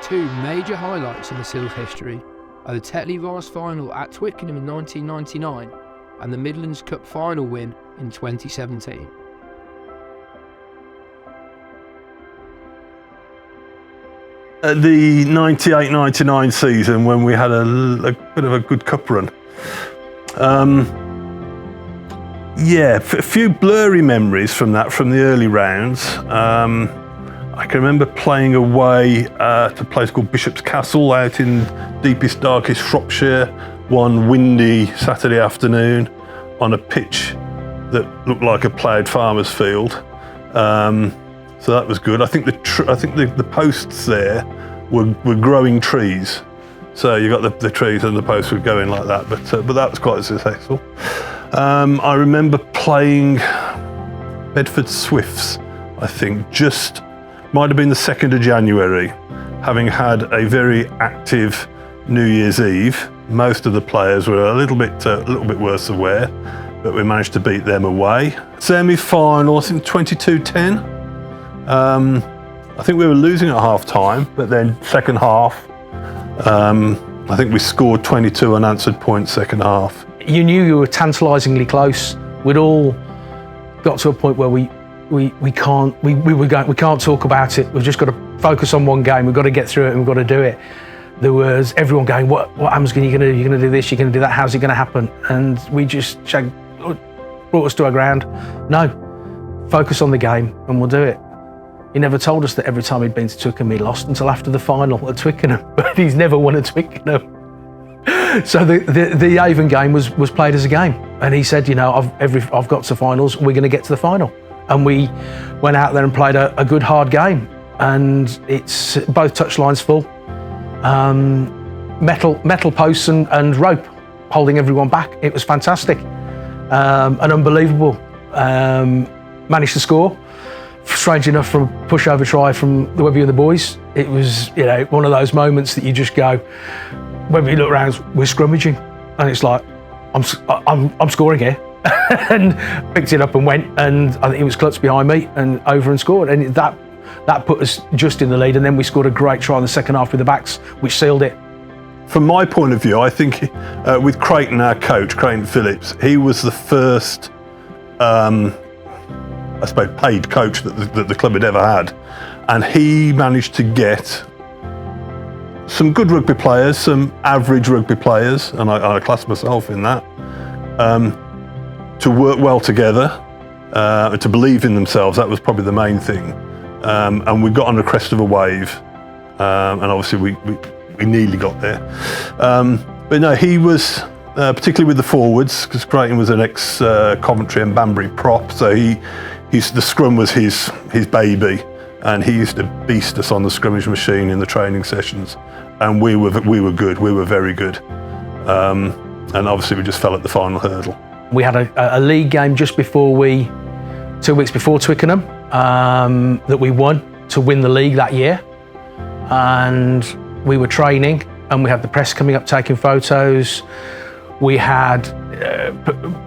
two major highlights in the Sil's history are the Tetley Vars final at Twickenham in 1999 and the Midlands Cup final win in 2017. At the 98-99 season, when we had a bit of a good cup run, a few blurry memories from that, from the early rounds. I can remember playing away at a place called Bishop's Castle out in deepest, darkest Shropshire one windy Saturday afternoon on a pitch that looked like a ploughed farmer's field. So that was good. I think the posts there were growing trees. So you got the trees and the posts were going like that, but that was quite successful. I remember playing Bedford Swifts, I think, might have been the 2nd of January, having had a very active New Year's Eve. Most of the players were a little bit worse aware, but we managed to beat them away. Semi-final, I think 22-10. I think we were losing at half time, but then second half, I think we scored 22 unanswered points second half. You knew you were tantalisingly close. We'd all got to a point where we can't talk about it. We've just got to focus on one game. We've got to get through it and we've got to do it. There was everyone going, what happens? You're going to do this, you're going to do that, how's it going to happen? And we just brought us to our ground. No, focus on the game and we'll do it. He never told us that every time he'd been to Twickenham he lost until after the final at Twickenham, but he's never won at Twickenham. So the Avon game was played as a game, and he said, I've got to finals, we're going to get to the final. And we went out there and played a good hard game, and it's both touchlines full, metal posts and rope holding everyone back. It was fantastic and unbelievable. Managed to score, strange enough, from a pushover try from the Webby and the boys. It was one of those moments that you just go, when we look around, we're scrummaging, and it's like, I'm scoring here. And picked it up and went, and I think it was Klutz behind me and over and scored, and that put us just in the lead. And then we scored a great try in the second half with the backs, which sealed it. From my point of view, I think with Creighton, our coach, Creighton Phillips, he was the first, I suppose, paid coach that the club had ever had, and he managed to get some good rugby players, some average rugby players, and I class myself in that, to work well together, to believe in themselves. That was probably the main thing. And we got on the crest of a wave, and obviously we nearly got there. But no, he was, particularly with the forwards, because Creighton was an ex-Coventry and Banbury prop, so the scrum was his baby, and he used to beast us on the scrummage machine in the training sessions, and we were good, we were very good. And obviously we just fell at the final hurdle. We had a league game just before 2 weeks before Twickenham, that we won to win the league that year. And we were training, and we had the press coming up taking photos. We had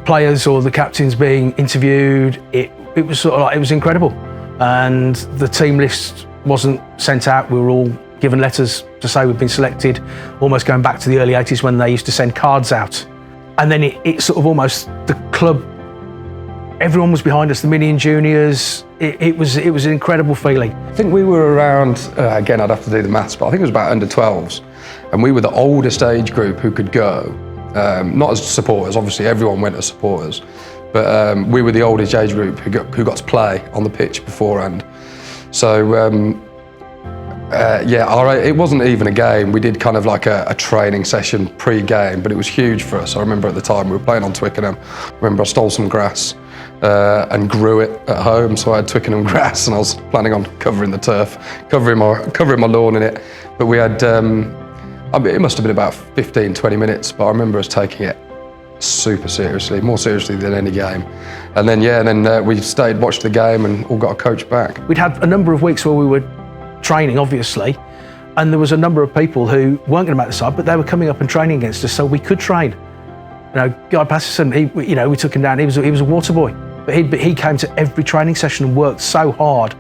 players or the captains being interviewed. It was sort of like, it was incredible. And the team list wasn't sent out. We were all given letters to say we'd been selected, almost going back to the early 80s when they used to send cards out. And then it sort of almost, the club, everyone was behind us, the mini and juniors. It was an incredible feeling. I think we were around, again, I'd have to do the maths, but I think it was about under 12s. And we were the oldest age group who could go, not as supporters, obviously everyone went as supporters, but we were the oldest age group who got to play on the pitch beforehand. So, it wasn't even a game. We did kind of like a training session pre-game, but it was huge for us. I remember at the time we were playing on Twickenham. I remember I stole some grass and grew it at home, so I had Twickenham grass, and I was planning on covering the turf, covering my lawn in it. But we had, it must have been about 15, 20 minutes, but I remember us taking it super seriously, more seriously than any game. And then, we stayed, watched the game, and all got a coach back. We'd had a number of weeks where we were training, obviously, and there was a number of people who weren't going to make the side, but they were coming up and training against us, so we could train. Guy Patterson, we took him down. He was a water boy, but he came to every training session and worked so hard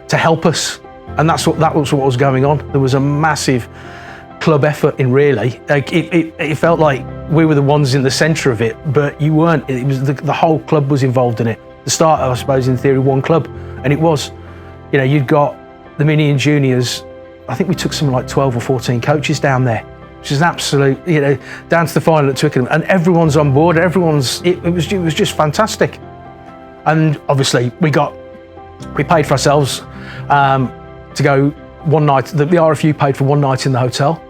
to help us. And that was what was going on. There was a massive club effort in, really. Like it felt like we were the ones in the centre of it, but you weren't. It was the whole club was involved in it. The start, I suppose, in theory, one club, and it was. You know, you'd got the mini and juniors. I think we took something like 12 or 14 coaches down there, which is an absolute, you know, down to the final at Twickenham, and everyone's on board. It was just fantastic. And obviously we paid for ourselves to go one night. The RFU paid for one night in the hotel.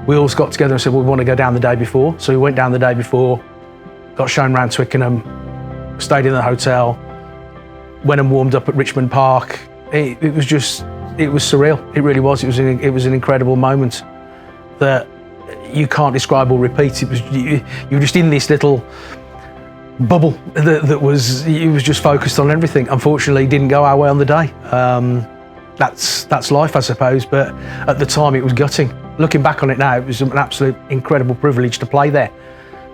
We all got together and said, well, we want to go down the day before. So we went down the day before, got shown around Twickenham, stayed in the hotel, went and warmed up at Richmond Park. It was surreal. It really was. It was an incredible moment that you can't describe or repeat. You were just in this little bubble that was just focused on everything. Unfortunately, it didn't go our way on the day. That's life, I suppose. But at the time, it was gutting. Looking back on it now, it was an absolute incredible privilege to play there.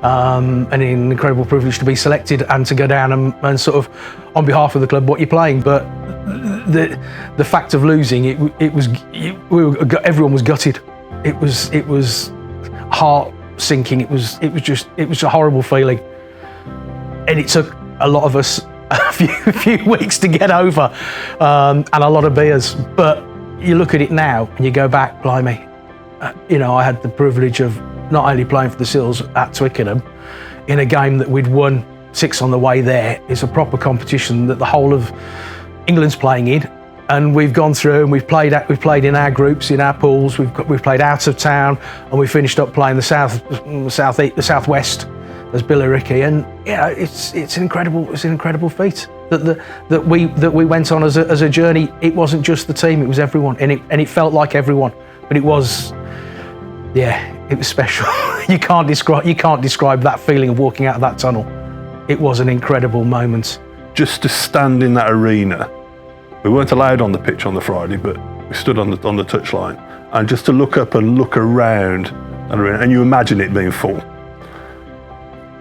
And an incredible privilege to be selected and to go down and sort of, on behalf of the club, what you're playing. But the fact of losing, everyone was gutted. It was heart sinking. It was a horrible feeling, and it took a lot of us a few weeks to get over, and a lot of beers. But you look at it now and you go back, blimey, you know, I had the privilege of not only playing for the Sills at Twickenham in a game that we'd won 6 on the way there. It's a proper competition that the whole of England's playing in, and we've gone through and we've played in our groups, in our pools. We've played out of town, and we finished up playing the southwest as Billericay, and yeah, it's an incredible feat that we went on as a journey. It wasn't just the team; it was everyone, and it felt like everyone. But it was, yeah, it was special. You can't describe that feeling of walking out of that tunnel. It was an incredible moment. Just to stand in that arena. We weren't allowed on the pitch on the Friday, but we stood on the touchline, and just to look up and look around, and you imagine it being full.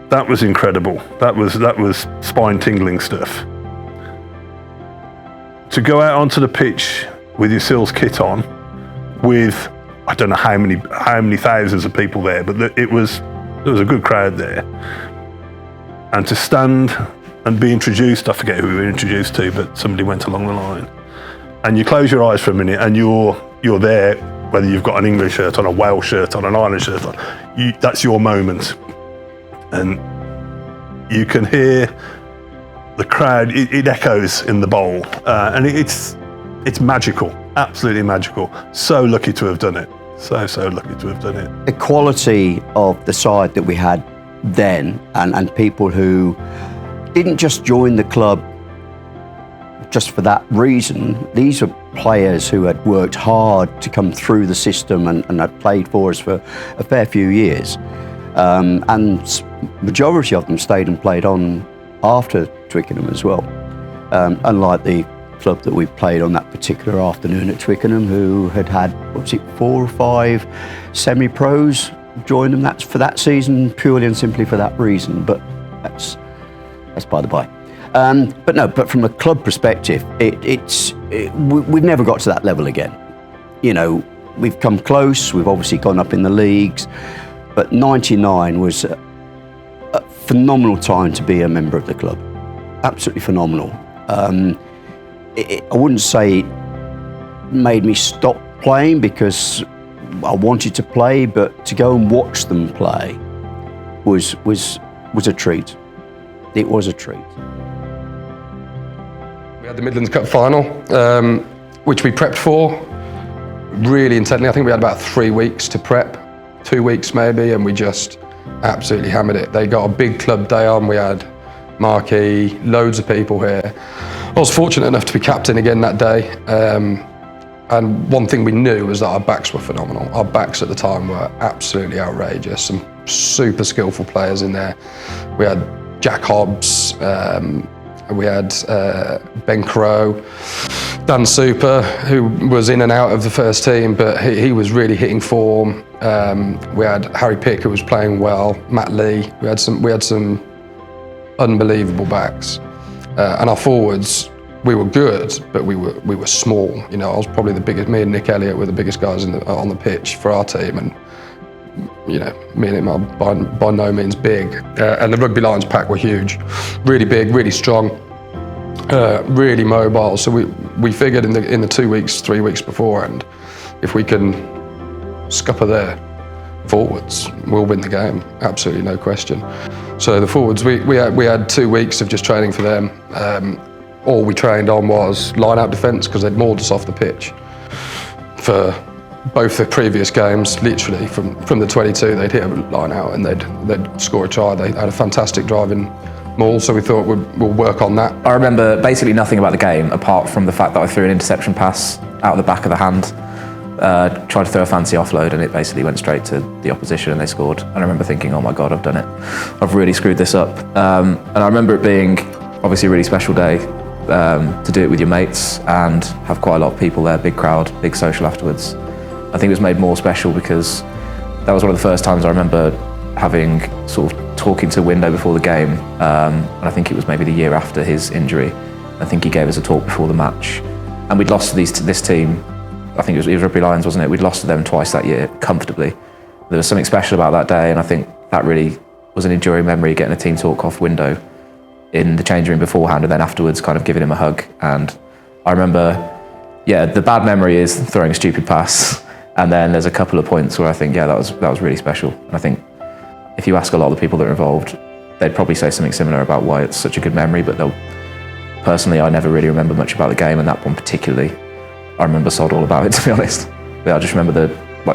That was incredible. That was spine-tingling stuff. To go out onto the pitch with your Sills kit on, with I don't know how many thousands of people there, but there was a good crowd there, and to stand and be introduced, I forget who we were introduced to, but somebody went along the line, and you close your eyes for a minute and you're there, whether you've got an English shirt on, a Wales shirt on, an Ireland shirt on, that's your moment. And you can hear the crowd, it echoes in the bowl, and it's magical, absolutely magical. So lucky to have done it, so lucky to have done it. The quality of the side that we had then, and people who didn't just join the club just for that reason. These are players who had worked hard to come through the system and had played for us for a fair few years. And majority of them stayed and played on after Twickenham as well. Unlike the club that we played on that particular afternoon at Twickenham, who had 4 or 5 semi-pros join them. That's for that season, purely and simply for that reason. But that's by the by. But from a club perspective, we've never got to that level again. You know, we've come close. We've obviously gone up in the leagues, but '99 was a phenomenal time to be a member of the club. Absolutely phenomenal. I wouldn't say it made me stop playing because I wanted to play, but to go and watch them play was a treat. It was a treat. We had the Midlands Cup final, which we prepped for really intently. I think we had about 3 weeks to prep, 2 weeks maybe, and we just absolutely hammered it. They got a big club day on. We had marquee, loads of people here. I was fortunate enough to be captain again that day. And one thing we knew was that our backs were phenomenal. Our backs at the time were absolutely outrageous. Some super skillful players in there. We had Jack Hobbs, we had Ben Crowe, Dan Super, who was in and out of the first team, but he was really hitting form. We had Harry Pick, who was playing well, Matt Lee. We had some unbelievable backs. And our forwards we were good, but we were small. You know, I was probably the biggest. Me and Nick Elliott were the biggest guys on the pitch for our team, and you know, me and him are by no means big. And the Rugby Lions pack were huge, really big, really strong, really mobile. So we figured in the 2 weeks, 3 weeks beforehand, if we can scupper their forwards, we'll win the game. Absolutely no question. So the forwards, we had 2 weeks of just training for them. All we trained on was line-out defence because they'd mauled us off the pitch for both the previous games. Literally from the 22, they'd hit a line-out and they'd score a try. They had a fantastic driving maul, so we thought we'll work on that. I remember basically nothing about the game apart from the fact that I threw an interception pass out of the back of the hand. Tried to throw a fancy offload and it basically went straight to the opposition and they scored. And I remember thinking, oh my God, I've done it. I've really screwed this up. And I remember it being obviously a really special day to do it with your mates and have quite a lot of people there, big crowd, big social afterwards. I think it was made more special because that was one of the first times I remember having sort of talking to Window before the game. And I think it was maybe the year after his injury. I think he gave us a talk before the match. And we'd lost to this team. I think it was Rugby Lions, wasn't it? We'd lost to them twice that year, comfortably. There was something special about that day, and I think that really was an enduring memory, getting a team talk off Window in the changing room beforehand, and then afterwards kind of giving him a hug. And I remember, yeah, the bad memory is throwing a stupid pass, and then there's a couple of points where I think, yeah, that was really special. And I think if you ask a lot of the people that are involved, they'd probably say something similar about why it's such a good memory, but personally, I never really remember much about the game, and that one particularly, I remember sod all about it, to be honest. Yeah, I just remember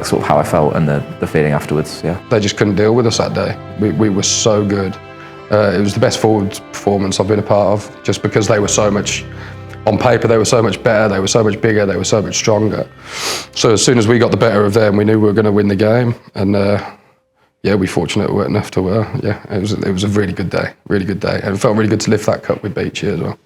sort of how I felt and the feeling afterwards, yeah. They just couldn't deal with us that day. We were so good. It was the best forward performance I've been a part of, just because they were so much, on paper they were so much better, they were so much bigger, they were so much stronger. So as soon as we got the better of them, we knew we were going to win the game. And yeah, we fortunate enough to, yeah, it was a really good day, and it felt really good to lift that cup with Beach here as well.